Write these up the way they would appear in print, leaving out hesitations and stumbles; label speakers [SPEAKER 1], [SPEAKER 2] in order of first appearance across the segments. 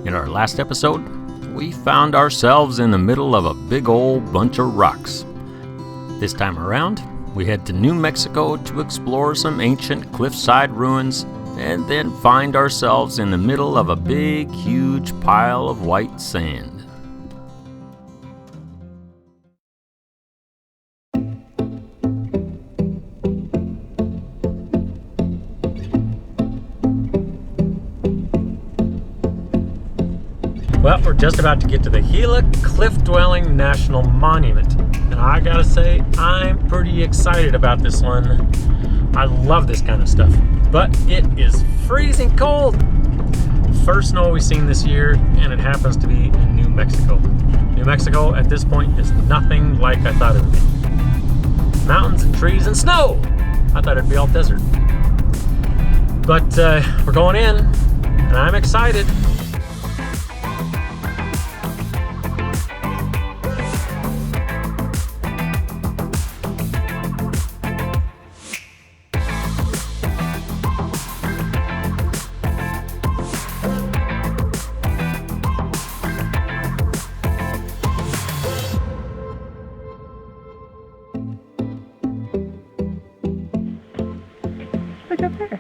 [SPEAKER 1] In our last episode, we found ourselves in the middle of a big old bunch of rocks. This time around, we head to New Mexico to explore some ancient cliffside ruins and then find ourselves in the middle of a big, huge pile of white sand. Well, we're just about to get to the Gila Cliff-Dwelling National Monument, and I gotta say, I'm pretty excited about this one. I love this kind of stuff, but it is freezing cold. First snow we've seen this year, and it happens to be in New Mexico. New Mexico at this point is nothing like I thought it would be. Mountains and trees and snow! I thought it'd be all desert. But we're going in, and I'm excited.
[SPEAKER 2] Look up there.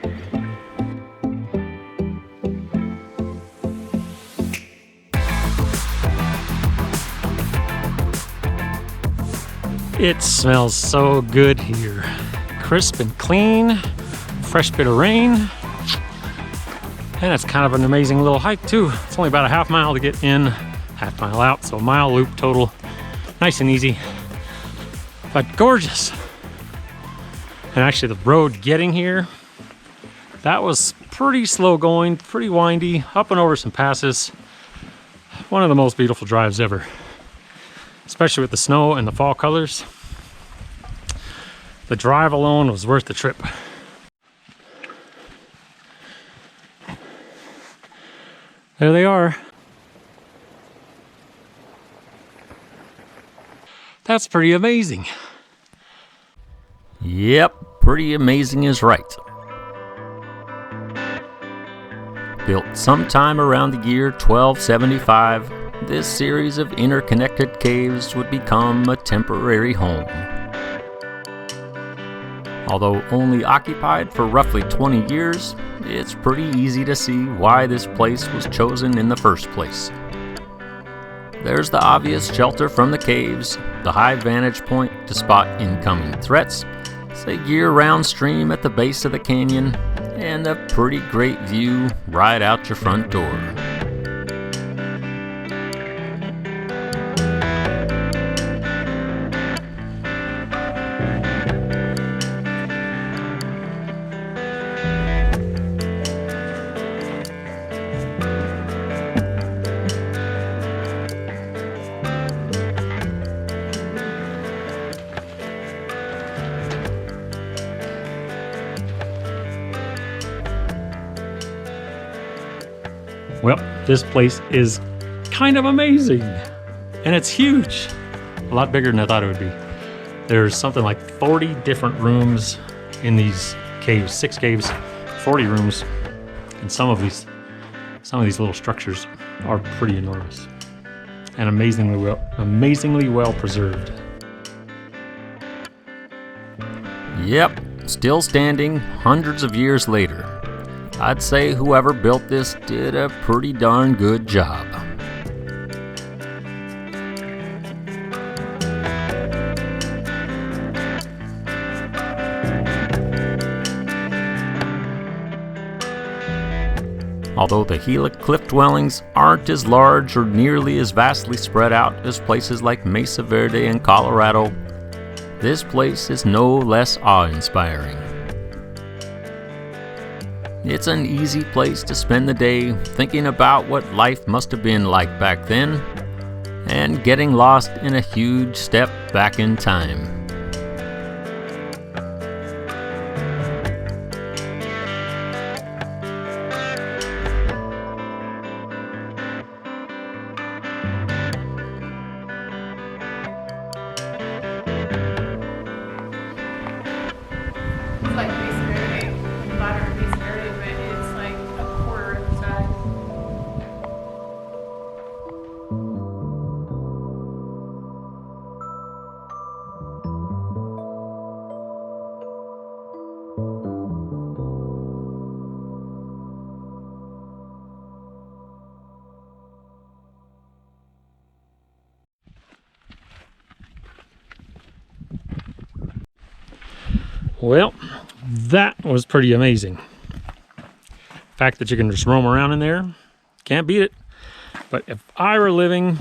[SPEAKER 1] It smells so good here. Crisp and clean, fresh bit of rain. And it's kind of an amazing little hike too. It's only about a half mile to get in, half mile out, so a mile loop total. Nice and easy, but gorgeous. And actually the road getting here, that was pretty slow going, pretty windy, up and over some passes. One of the most beautiful drives ever, especially with the snow and the fall colors. The drive alone was worth the trip. There they are. That's pretty amazing. Yep, pretty amazing is right. Built sometime around the year 1275, this series of interconnected caves would become a temporary home. Although only occupied for roughly 20 years, it's pretty easy to see why this place was chosen in the first place. There's the obvious shelter from the caves, the high vantage point to spot incoming threats, a year-round stream at the base of the canyon, and a pretty great view right out your front door. Well, this place is kind of amazing, and it's huge. A lot bigger than I thought it would be. There's something like 40 different rooms in these caves, 6 caves, 40 rooms, and some of these little structures are pretty enormous and amazingly well preserved. Yep, still standing hundreds of years later. I'd say whoever built this did a pretty darn good job. Although the Gila cliff dwellings aren't as large or nearly as vastly spread out as places like Mesa Verde in Colorado, this place is no less awe-inspiring. It's an easy place to spend the day thinking about what life must have been like back then and getting lost in a huge step back in time.
[SPEAKER 2] It's like Mesa Verde, modern Mesa Verde, but it's like a quarter of the size.
[SPEAKER 1] Well, that was pretty amazing. The fact that you can just roam around in there, can't beat it. But if I were living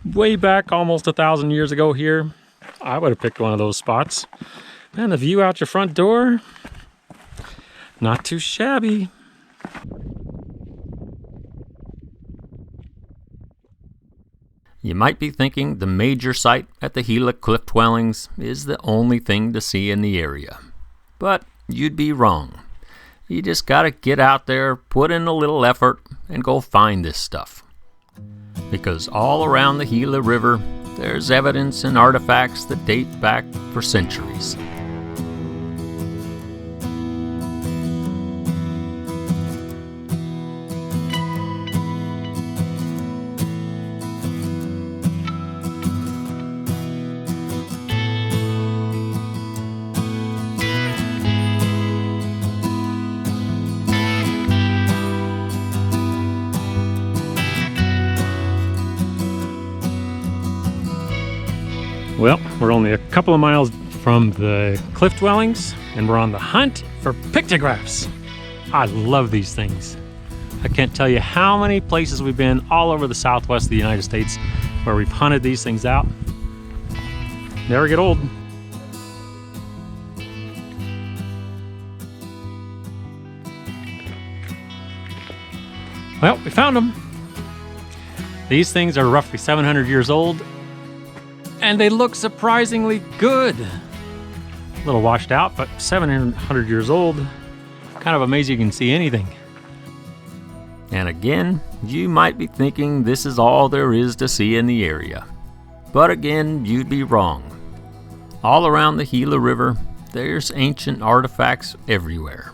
[SPEAKER 1] way back almost 1,000 years ago here, I would have picked one of those spots. And the view out your front door, not too shabby.
[SPEAKER 3] You might be thinking the major site at the Gila Cliff Dwellings is the only thing to see in the area. But you'd be wrong. You just gotta get out there, put in a little effort, and go find this stuff. Because all around the Gila River, there's evidence and artifacts that date back for centuries.
[SPEAKER 1] Well, we're only a couple of miles from the cliff dwellings, and we're on the hunt for pictographs. I love these things. I can't tell you how many places we've been all over the southwest of the United States where we've hunted these things out. Never get old. Well, we found them. These things are roughly 700 years old, and they look surprisingly good. A little washed out, but 700 years old. Kind of amazing you can see anything.
[SPEAKER 3] And again, you might be thinking this is all there is to see in the area. But again, you'd be wrong. All around the Gila River, there's ancient artifacts everywhere.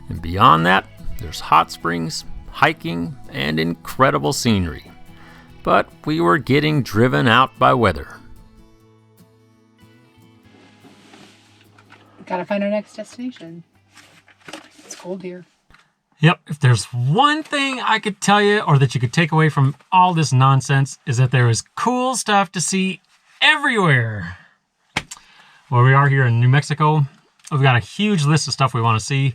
[SPEAKER 3] And beyond that, there's hot springs, hiking, and incredible scenery. But we were getting driven out by weather.
[SPEAKER 2] Gotta find our next destination. It's cold here.
[SPEAKER 1] Yep, if there's one thing I could tell you, or that you could take away from all this nonsense, is that there is cool stuff to see everywhere. Where we are here in New Mexico, we've got a huge list of stuff we want to see,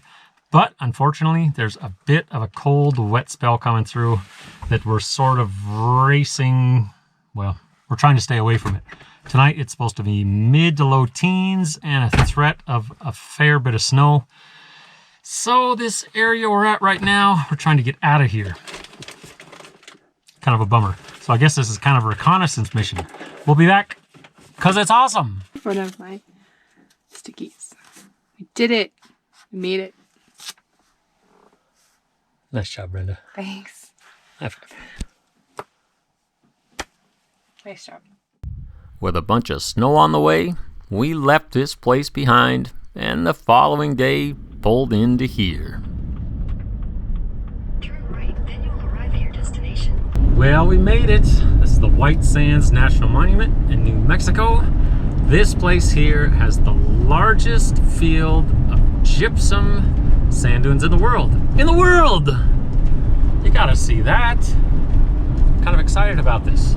[SPEAKER 1] but unfortunately, there's a bit of a cold, wet spell coming through that we're sort of racing, well, we're trying to stay away from it. Tonight, it's supposed to be mid to low teens and a threat of a fair bit of snow. So this area we're at right now, we're trying to get out of here. Kind of a bummer. So I guess this is kind of a reconnaissance mission. We'll be back because it's awesome.
[SPEAKER 2] One of my stickies. We did it. We made it.
[SPEAKER 1] Nice job, Brenda.
[SPEAKER 2] Thanks. Nice job.
[SPEAKER 3] With a bunch of snow on the way, we left this place behind, and the following day pulled into here.
[SPEAKER 4] Turn right, then you'll arrive at your destination.
[SPEAKER 1] Well, we made it. This is the White Sands National Monument in New Mexico. This place here has the largest field of gypsum sand dunes in the world. In the world! You gotta see that. Kind of excited about this.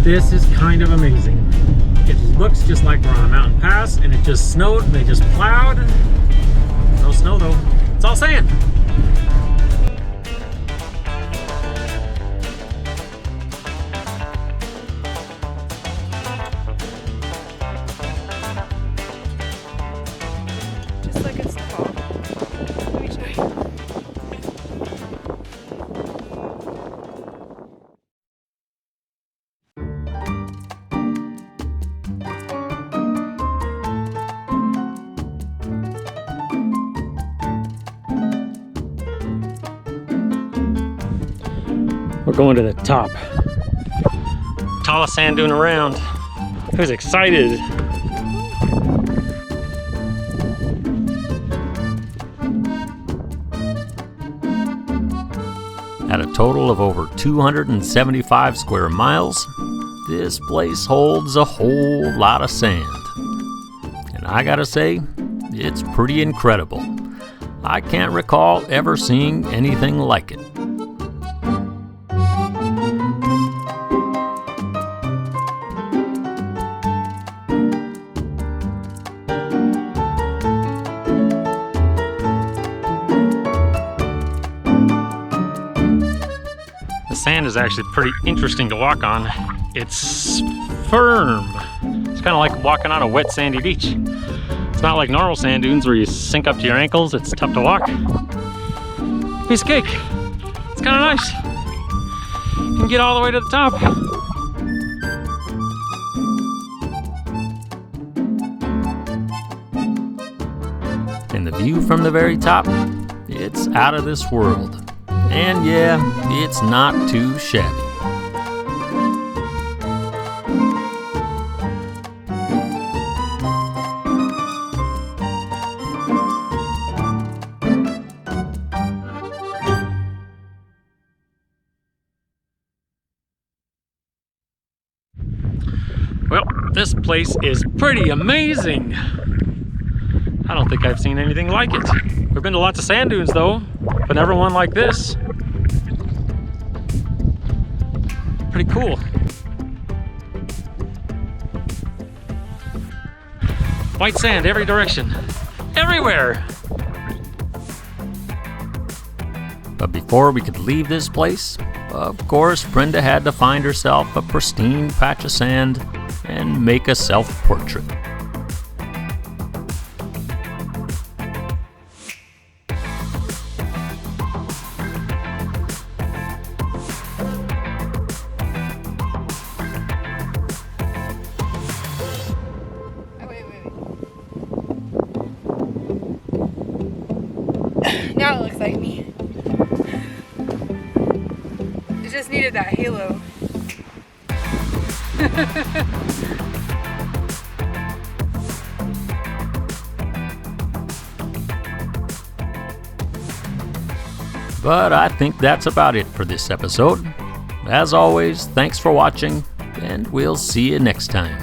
[SPEAKER 1] This is kind of amazing. It looks just like we're on a mountain pass, and it just snowed and they just plowed. No snow though. It's all sand.
[SPEAKER 2] Just like it's fall. Let me show you.
[SPEAKER 1] We're going to the top. Tallest sand dune around. Who's excited?
[SPEAKER 3] At a total of over 275 square miles, this place holds a whole lot of sand. And I gotta say, it's pretty incredible. I can't recall ever seeing anything like it.
[SPEAKER 1] sand is actually pretty interesting to walk on. It's firm. It's kind of like walking on a wet sandy beach. It's not like normal sand dunes where you sink up to your ankles. It's tough to walk. Piece of cake. It's kind of nice. You can get all the way to the top.
[SPEAKER 3] And the view from the very top, it's out of this world. And yeah, it's not too shabby.
[SPEAKER 1] Well, this place is pretty amazing. I don't think I've seen anything like it. We've been to lots of sand dunes though, but never one like this. Pretty cool. White sand every direction, everywhere.
[SPEAKER 3] But before we could leave this place, of course, Brenda had to find herself a pristine patch of sand and make a self-portrait.
[SPEAKER 2] Now it looks like me. It just needed that halo.
[SPEAKER 3] But I think that's about it for this episode. As always, thanks for watching, and we'll see you next time.